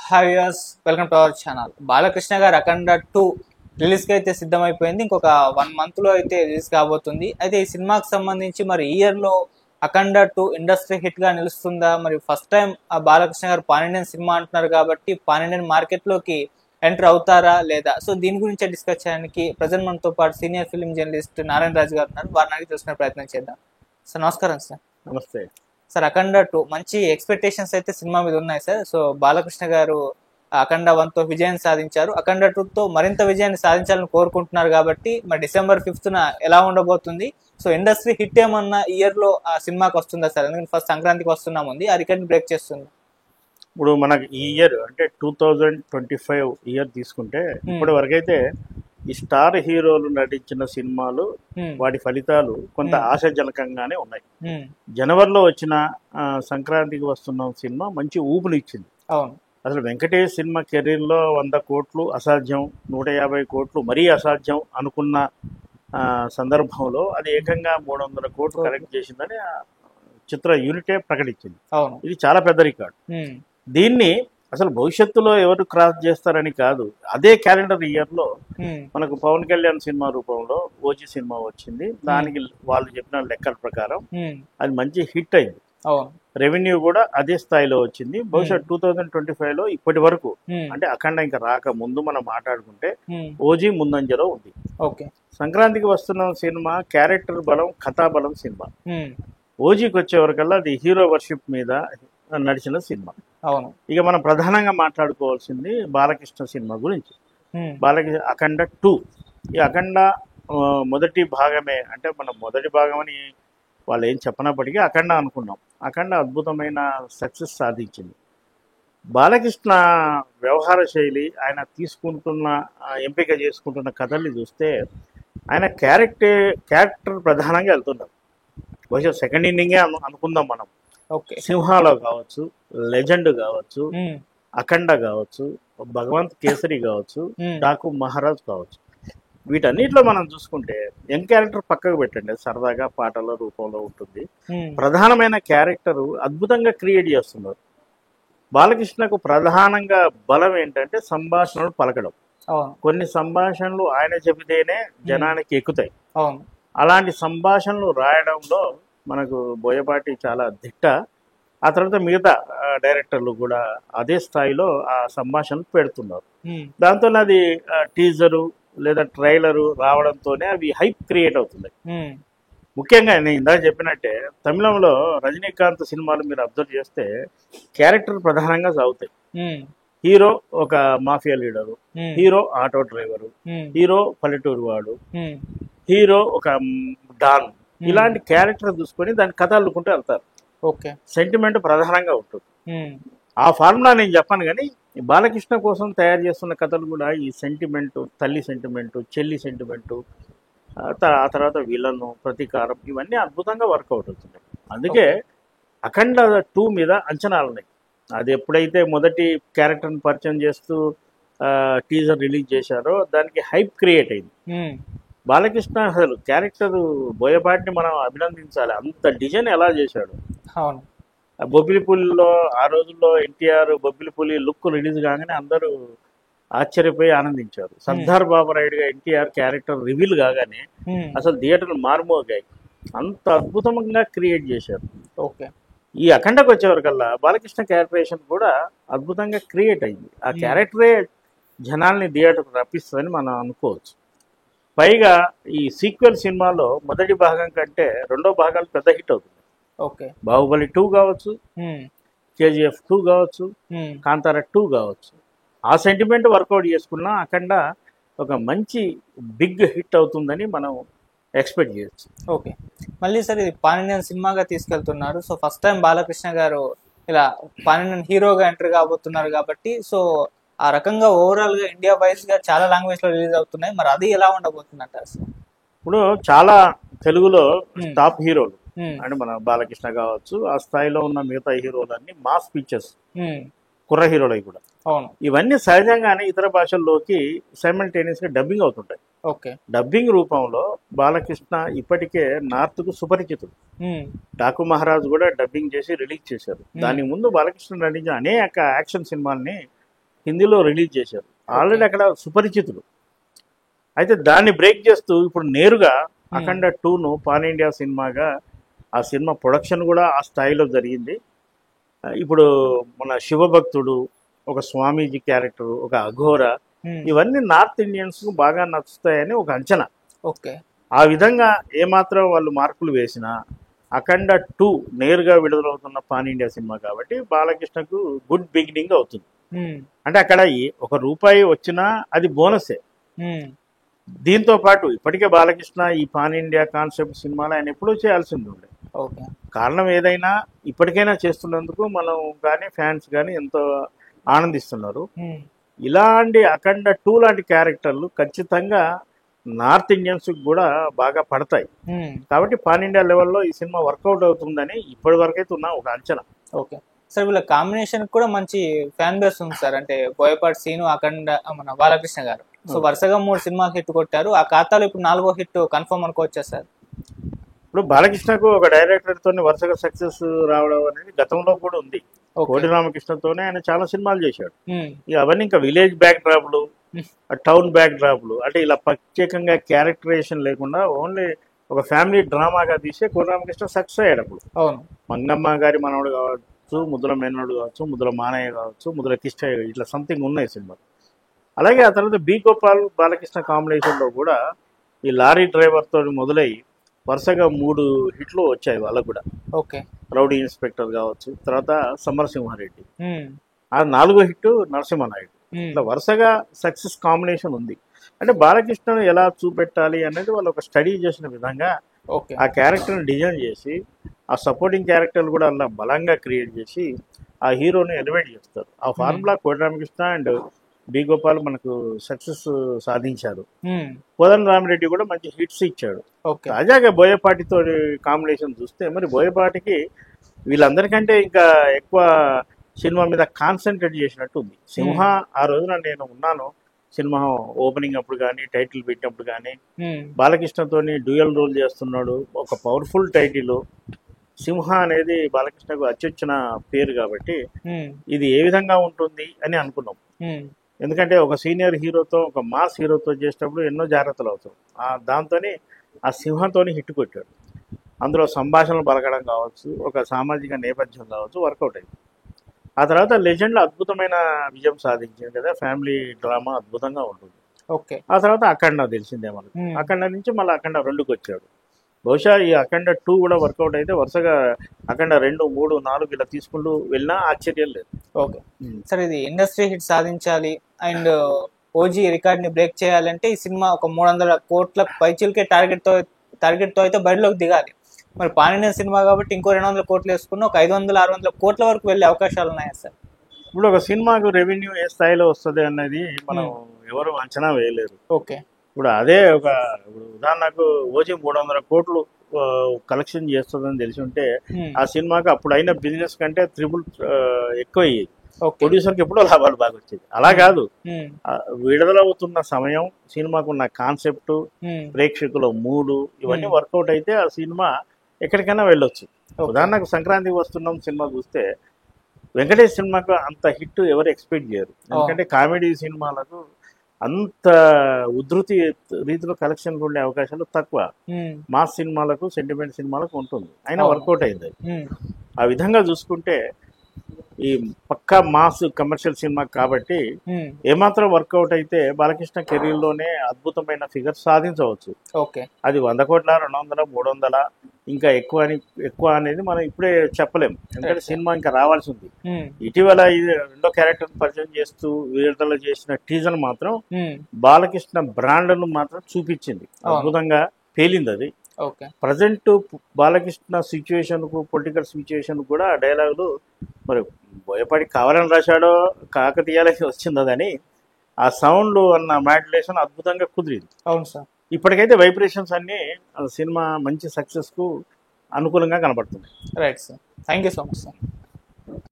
Hi viewers, welcome to our channel. Balakrishna గారు అఖండ 2 release కి అయితే సిద్ధమైపోయింది. ఇంకొక 1 మంత్ లో అయితే రిలీజ్ కాబోతుంది. అయితే ఈ సినిమాకి సంబంధించి మరి ఈ ఇయర్ లో అఖండ 2 ఇండస్ట్రీ హిట్ గా నిలుస్తుందా? మరి ఫస్ట్ టైం ఆ బాలకృష్ణ గారు పాన్ ఇండియన్ సినిమా అంటున్నారు కాబట్టి పాన్ ఇండియన్ మార్కెట్ లోకి ఎంటర్ అవుతారా లేదా? సో దీని గురించి డిస్కస్ చేయడానికి ప్రజెంట్ మనతో పాటు సీనియర్ ఫిల్మ్ జర్నలిస్ట్ నారాయణ రాజు గారు ఉన్నారు. వారిని అడిగి తెలుసుకునే ప్రయత్నం చేద్దాం. సార్ నమస్కారం సార్. నమస్తే సార్, అఖండ 2 మంచి ఎక్స్పెక్టేషన్స్ అయితే సినిమా మీద ఉన్నాయి సార్. సో బాలకృష్ణ గారు అఖండ 1 తో విజయం సాధించారు. అఖండ 2 తో మరింత విజయాన్ని సాధించాలని కోరుకుంటున్నారు కాబట్టి మరి డిసెంబర్ 5th ఎలా ఉండబోతుంది? సో ఇండస్ట్రీ హిట్ ఏమన్నా ఇయర్ లో ఆ సినిమాకి వస్తుందా సార్? ఎందుకంటే ఫస్ట్ సంక్రాంతికి వస్తున్నాం ఉంది, ఆ రికార్డ్ బ్రేక్ చేస్తుంది. ఇప్పుడు మనకి ఈ ఇయర్ అంటే 2025 ఇయర్ తీసుకుంటే ఇప్పటి వరకైతే ఈ స్టార్ హీరోలు నటించిన సినిమాలు వాటి ఫలితాలు కొంత ఆశాజనకంగానే ఉన్నాయి. జనవరిలో వచ్చిన సంక్రాంతికి వస్తున్న సినిమా మంచి ఊపునిచ్చింది. అవును, అసలు వెంకటేష్ సినిమా కెరీర్లో 100 కోట్లు అసాధ్యం, 150 కోట్లు మరీ అసాధ్యం అనుకున్న సందర్భంలో అది ఏకంగా 300 కోట్లు కలెక్ట్ చేసిందని చిత్ర యూనిటే ప్రకటించింది. అవును, ఇది చాలా పెద్ద రికార్డు. దీన్ని అసలు భవిష్యత్తులో ఎవరు క్రాస్ చేస్తారని కాదు, అదే క్యాలెండర్ ఇయర్లో మనకు పవన్ కళ్యాణ్ సినిమా రూపంలో ఓజీ సినిమా వచ్చింది. దానికి వాళ్ళు చెప్పిన లెక్కల ప్రకారం అది మంచి హిట్ అయింది. రెవెన్యూ కూడా అదే స్థాయిలో వచ్చింది. బహుశా 2025లో ఇప్పటి వరకు అంటే అఖండ ఇంకా రాక ముందు మనం మాట్లాడుకుంటే ఓజీ ముందంజలో ఉంది. సంక్రాంతికి వస్తున్న సినిమా క్యారెక్టర్ బలం, కథా బలం సినిమా. ఓజీకి వచ్చే వరకల్లా అది హీరో వర్షిప్ మీద నడిచిన సినిమా. అవును, ఇక మనం ప్రధానంగా మాట్లాడుకోవాల్సింది బాలకృష్ణ సినిమా గురించి. బాలకృష్ణ అఖండ 2 ఈ అఖండ మొదటి భాగమే అంటే మనం మొదటి భాగం అని వాళ్ళు ఏం చెప్పనప్పటికీ అఖండ అనుకున్నాం. అఖండ అద్భుతమైన సక్సెస్ సాధించింది. బాలకృష్ణ వ్యవహార శైలి, ఆయన తీసుకుంటున్న ఎంపిక చేసుకుంటున్న కథల్ని చూస్తే ఆయన క్యారెక్టర్ ప్రధానంగా వెళ్తున్నారు. బహుశా సెకండ్ ఇన్నింగే అనుకుందాం మనం. సింహాలో కావచ్చు, లెజెండ్ కావచ్చు, అఖండ కావచ్చు, భగవంత్ కేసరి కావచ్చు, డాకు మహారాజ్ కావచ్చు, వీటన్నిటిలో మనం చూసుకుంటే యంగ్ క్యారెక్టర్ పక్కకు పెట్టండి, సరదాగా పాటల రూపంలో ఉంటుంది. ప్రధానమైన క్యారెక్టర్ అద్భుతంగా క్రియేట్ చేస్తున్నారు. బాలకృష్ణకు ప్రధానంగా బలం ఏంటంటే సంభాషణలు పలకడం. కొన్ని సంభాషణలు ఆయన చెబితేనే జనానికి ఎక్కుతాయి. అలాంటి సంభాషణలు రాయడంలో మనకు బోయపాటి చాలా దిట్ట. ఆ తర్వాత మిగతా డైరెక్టర్లు కూడా అదే స్థాయిలో ఆ సంభాషణలు పెడుతున్నారు. దాంతో అది టీజరు లేదా ట్రైలరు రావడంతోనే అవి హైప్ క్రియేట్ అవుతున్నాయి. ముఖ్యంగా నేను ఇందాక చెప్పినట్టే తమిళంలో రజనీకాంత్ సినిమాలు మీరు అబ్జర్వ్ చేస్తే క్యారెక్టర్ ప్రధానంగా సాగుతాయి. హీరో ఒక mafia leader, hero auto driver, hero పల్లెటూరు వాడు, హీరో ఒక డాన్, ఇలాంటి క్యారెక్టర్ చూసుకొని దాని కథ అల్లుకుంటూ వెళ్తారు. సెంటిమెంట్ ప్రధానంగా ఉంటుంది. ఆ ఫార్ములా నేను చెప్పాను, కానీ బాలకృష్ణ కోసం తయారు చేస్తున్న కథలు కూడా ఈ సెంటిమెంటు, తల్లి సెంటిమెంటు, చెల్లి సెంటిమెంటు, ఆ తర్వాత విలను, ప్రతీకారం, ఇవన్నీ అద్భుతంగా వర్కౌట్ అవుతున్నాయి. అందుకే అఖండ 2 మీద అంచనాలు ఉన్నాయి. అది ఎప్పుడైతే మొదటి క్యారెక్టర్ని పరిచయం చేస్తూ టీజర్ రిలీజ్ చేశారో దానికి హైప్ క్రియేట్ అయింది. బాలకృష్ణ అసలు క్యారెక్టర్ బోయపాటిని మనం అభినందించాలి. అంత డిజైన్ ఎలా చేశాడు. బొబ్బిలిపులిలో ఆ రోజుల్లో ఎన్టీఆర్ బొబ్బిలిపులి లుక్ రిలీజ్ కాగానే అందరూ ఆశ్చర్యపోయి ఆనందించారు. సర్దార్ బాబరాయుడుగా ఎన్టీఆర్ క్యారెక్టర్ రివీల్ కాగానే అసలు థియేటర్లు మారుమోగాయి. అంత అద్భుతంగా క్రియేట్ చేశారు. ఈ అఖండకు వచ్చేవరకల్లా బాలకృష్ణ క్యారెక్టరేషన్ కూడా అద్భుతంగా క్రియేట్ అయింది. ఆ క్యారెక్టరే జనాల్ని థియేటర్కు రప్పిస్తుందని మనం అనుకోవచ్చు. పైగా ఈ సీక్వెల్ సినిమాలో మొదటి భాగం కంటే రెండో భాగాలు పెద్ద హిట్ అవుతుంది. బాహుబలి 2 కావచ్చు, కేజీఎఫ్ 2 కావచ్చు, కాంతారా 2 కావచ్చు. ఆ సెంటిమెంట్ వర్కౌట్ చేసుకున్న అఖండ ఒక మంచి బిగ్ హిట్ అవుతుందని మనం ఎక్స్పెక్ట్ చేయొచ్చు. మళ్ళీ సార్, ఇది పాన్ ఇండియన్ సినిమాగా తీసుకెళ్తున్నారు. సో ఫస్ట్ టైం బాలకృష్ణ గారు ఇలా పాన్ ఇండియన్ హీరోగా ఎంటర్ కాబోతున్నారు కాబట్టి సో ఆ రకంగా ఓవరాల్ గా ఇండియా వైజ్ గా చాలా లాంగ్వేజ్ లో రిలీజ్ అవుతున్నాయి. మరి అది ఎలా ఉండబోతుందంటారు సార్? ఇప్పుడు చాలా తెలుగులో టాప్ హీరోలు అంటే మన బాలకృష్ణ కావచ్చు, ఆ స్థాయిలో ఉన్న మిగతా హీరోలన్నీ మాస్ పిక్చర్స్, కుర్ర హీరోలు కూడా. ఇవన్నీ సహజంగానే ఇతర భాషల్లోకి సైమల్టేనియస్ గా డబ్బింగ్ అవుతుంటాయి. డబ్బింగ్ రూపంలో బాలకృష్ణ ఇప్పటికే నార్త్ కు సుపరిచితుడు. డాకు మహారాజ్ కూడా డబ్బింగ్ చేసి రిలీజ్ చేశారు. దానికి ముందు బాలకృష్ణ నటించిన అనేక యాక్షన్ సినిమాల్ని హిందీలో రిలీజ్ చేశారు. ఆల్రెడీ అక్కడ సుపరిచితులు. అయితే దాన్ని బ్రేక్ చేస్తూ ఇప్పుడు నేరుగా అఖండ 2ను పాన్ ఇండియా సినిమాగా ఆ సినిమా ప్రొడక్షన్ కూడా ఆ స్థాయిలో జరిగింది. ఇప్పుడు మన శివభక్తుడు, ఒక స్వామీజీ క్యారెక్టర్, ఒక అఘోర, ఇవన్నీ నార్త్ ఇండియన్స్ కు బాగా నచ్చుతాయని ఒక అంచనా. ఓకే, ఆ విధంగా ఏమాత్రం వాళ్ళు మార్కులు వేసినా అఖండ 2 నేరుగా విడుదలవుతున్న పాన్ ఇండియా సినిమా కాబట్టి బాలకృష్ణకు గుడ్ బిగినింగ్ అవుతుంది. అంటే అక్కడ ఒక రూపాయి వచ్చినా అది బోనసే. దీంతో పాటు ఇప్పటికే బాలకృష్ణ ఈ పాన్ ఇండియా కాన్సెప్ట్ సినిమాలు ఆయన ఎప్పుడూ చేయాల్సింది ఉండే. కారణం ఏదైనా ఇప్పటికైనా చేస్తున్నందుకు మనం కానీ ఫ్యాన్స్ కానీ ఎంతో ఆనందిస్తున్నారు. ఇలాంటి అఖండ 2 లాంటి క్యారెక్టర్లు ఖచ్చితంగా నార్త్ ఇండియన్స్ కూడా బాగా పడతాయి. కాబట్టి పాన్ ఇండియా లెవెల్లో ఈ సినిమా వర్కౌట్ అవుతుందని ఇప్పటి వరకైతే ఉన్న ఒక అంచనా. ఓకే సార్, వీళ్ళ కాంబినేషన్ కూడా మంచి ఫ్యాన్ బేస్ ఉంది సార్. అంటే బోయపాటి సీను, అఖండ మన బాలకృష్ణ గారు. సో వరుసగా 3 సినిమాలు హిట్ కొట్టారు. ఆ ఖాతాలో ఇప్పుడు 4వ హిట్ కన్ఫర్మ్ అనుకోవచ్చా సార్? ఇప్పుడు బాలకృష్ణకు ఒక డైరెక్టర్ తోని వరుసగా సక్సెస్ రావడం అనేది గతంలో కూడా ఉంది. కోటి రామకృష్ణతోనే ఆయన చాలా సినిమాలు చేశాడు. ఇక అవన్నీ ఇంకా విలేజ్ బ్యాక్ డ్రాప్లు, టౌన్ బ్యాక్ డ్రాప్లు, అంటే ఇలా ప్రత్యేకంగా క్యారెక్టరైజేషన్ లేకుండా ఓన్లీ ఒక ఫ్యామిలీ డ్రామాగా తీసే కోటి రామకృష్ణ సక్సెస్ అయ్యాడు. అప్పుడు మంగమ్మ గారి మనవడు కావచ్చు, ముద్దుల మేనోడు కావచ్చు, ముద్దుల మానయ్య కావచ్చు, ముద్దుల కిష్టయ్య, ఇట్లా సంథింగ్ ఉన్నాయి సినిమాలు. అలాగే ఆ తర్వాత బి గోపాల్ బాలకృష్ణ కాంబినేషన్లో కూడా ఈ లారీ డ్రైవర్తో మొదలై వరుసగా 3 హిట్లు వచ్చాయి వాళ్ళకు కూడా. ఓకే, రౌడీ ఇన్స్పెక్టర్ కావచ్చు, తర్వాత సమరసింహారెడ్డి, ఆ 4వ హిట్ నరసింహనాయుడు. ఇట్లా వరుసగా సక్సెస్ కాంబినేషన్ ఉంది. అంటే బాలకృష్ణను ఎలా చూపెట్టాలి అనేది వాళ్ళు ఒక స్టడీ చేసిన విధంగా ఆ క్యారెక్టర్ని డిజైన్ చేసి ఆ సపోర్టింగ్ క్యారెక్టర్లు కూడా అలా బలంగా క్రియేట్ చేసి ఆ హీరోని ఎలివేట్ చేస్తారు. ఆ ఫార్ములా కోటి రామకృష్ణ అండ్ బి గోపాల్ మనకు సక్సెస్ సాధించారు. కోదండ రామిరెడ్డి కూడా మంచి హిట్స్ ఇచ్చాడు. తాజాగా బోయపాటితో కాంబినేషన్ చూస్తే మరి బోయపాటికి వీళ్ళందరికంటే ఇంకా ఎక్కువ సినిమా మీద కాన్సన్ట్రేట్ చేసినట్టు ఉంది. సింహ ఆ రోజున నేను ఉన్నాను సినిమా ఓపెనింగ్ అప్పుడు కానీ, టైటిల్ పెట్టినప్పుడు కానీ, బాలకృష్ణతోని డ్యూయల్ రోల్ చేస్తున్నాడు. ఒక పవర్ఫుల్ టైటిల్ సింహ అనేది బాలకృష్ణకు అత్యుచ్చిన పేరు కాబట్టి ఇది ఏ విధంగా ఉంటుంది అని అనుకున్నాం. ఎందుకంటే ఒక సీనియర్ హీరోతో, ఒక మాస్ హీరోతో చేసేటప్పుడు ఎన్నో జాగ్రత్తలు అవుతాం. దాంతో ఆ సింహంతోని హిట్ కొట్టాడు. అందులో సంభాషణలు పలకడం కావచ్చు, ఒక సామాజిక నేపథ్యం కావచ్చు, వర్కౌట్ అయింది. ఆ తర్వాత లెజెండ్లో అద్భుతమైన విజయం సాధించింది కదా, ఫ్యామిలీ డ్రామా అద్భుతంగా ఉంటుంది. ఆ తర్వాత అఖండ తెలిసిందే మనకు. అఖండ నుంచి మళ్ళీ అఖండ 2కి వచ్చాడు. బహుశా ఈ అఖండ 2 కూడా వర్కౌట్ అయితే వరుసగా అఖండ 2, 3, 4 ఇలా తీసుకుంటూ వెళ్ళినా ఆశ్చర్యం లేదు. ఓకే సార్, ఇది ఇండస్ట్రీ హిట్ సాధించాలి అండ్ ఓజీ రికార్డ్ని బ్రేక్ చేయాలంటే ఈ సినిమా ఒక 300 కోట్ల పైచిల్కే టార్గెట్తో అయితే బరిలోకి దిగాలి. మరి పాన్ ఇండియా సినిమా కాబట్టి ఇంకో 200 కోట్లు వేసుకున్న ఒక 500-600 కోట్ల వరకు వెళ్ళే అవకాశాలు ఉన్నాయా సార్? ఇప్పుడు ఒక సినిమాకు రెవెన్యూ ఏ స్థాయిలో వస్తుంది అన్నది మనం ఎవరు అంచనా వేయలేరు. ఓకే, ఇప్పుడు అదే ఒక ఉదాహరణకు ఓజీ 300 కోట్లు కలెక్షన్ చేస్తుందని తెలిసి ఉంటే ఆ సినిమాకి అప్పుడు అయిన బిజినెస్ కంటే 3 ఎక్కువ అయ్యేది. ప్రొడ్యూసర్కి ఎప్పుడో లాభాలు బాగా వచ్చేది. అలా కాదు, విడుదలవుతున్న సమయం, సినిమాకున్న కాన్సెప్ట్, ప్రేక్షకుల మూడు, ఇవన్నీ వర్కౌట్ అయితే ఆ సినిమా ఎక్కడికైనా వెళ్ళొచ్చు. ఉదాహరణకు సంక్రాంతికి వస్తున్నాం సినిమా చూస్తే వెంకటేష్ సినిమాకు అంత హిట్ ఎవరు ఎక్స్పెక్ట్ చేయరు. ఎందుకంటే కామెడీ సినిమాలకు అంత ఉధృతి రీతిలో కలెక్షన్ ఉండే అవకాశాలు తక్కువ. మాస్ సినిమాలకు, సెంటిమెంట్ సినిమాలకు ఉంటుంది. అయినా వర్కౌట్ అయింది. ఆ విధంగా చూసుకుంటే ఈ పక్కా మాస్ కమర్షియల్ సినిమా కాబట్టి ఏమాత్రం వర్కౌట్ అయితే బాలకృష్ణ కెరీర్ లోనే అద్భుతమైన ఫిగర్ సాధించవచ్చు. అది 100 కోట్ల, 200, 300 ఇంకా ఎక్కువ అనేది మనం ఇప్పుడే చెప్పలేము. ఎందుకంటే సినిమా ఇంకా రావాల్సి ఉంది. ఇటీవల ఇది 2వ క్యారెక్టర్ పరిచయం చేస్తూ విడుదల చేసిన టీజర్ మాత్రం బాలకృష్ణ బ్రాండ్ ను మాత్రం చూపించింది. అద్భుతంగా పేలింది అది. ప్రజెంట్ బాలకృష్ణ సిచ్యువేషన్ కు, పొలిటికల్ సిచ్యువేషన్ కూడా డైలాగులు మరి భయపడి కావాలని రాశాడో కాకతీయాలకి వచ్చిందో కానీ ఆ సౌండ్ అన్న మాడ్యులేషన్ అద్భుతంగా కుదిరింది. అవును సార్, ఇప్పటికైతే వైబ్రేషన్స్ అన్ని సినిమా మంచి సక్సెస్ కు అనుకూలంగా కనబడుతుంది. Right sir, thank you so much sir.